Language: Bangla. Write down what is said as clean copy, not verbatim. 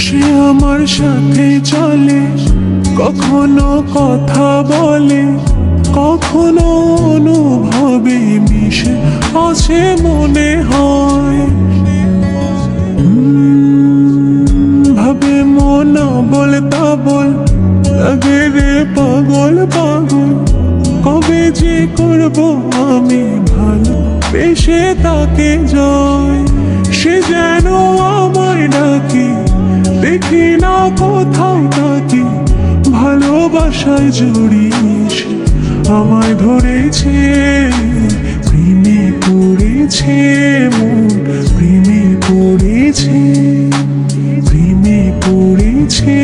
সে আমার সাথে চলে, কখনো কথা বলে, কখনো অনুভবে মিশে আছে মনে হয়। ভাবে মন বল তা বল, লাগে রে পাগল পাগল। কবে যে করবো আমি ভালো বেশে তাকে জয়। সে যেন আমায় ডাকি, দেখি না কোথাও তাকে। ভালোবাসায় জড়িয়েছে, আমায় ধরেছে, প্রেমে পড়েছে মন, প্রেমে পড়েছে, প্রেমে পড়েছে।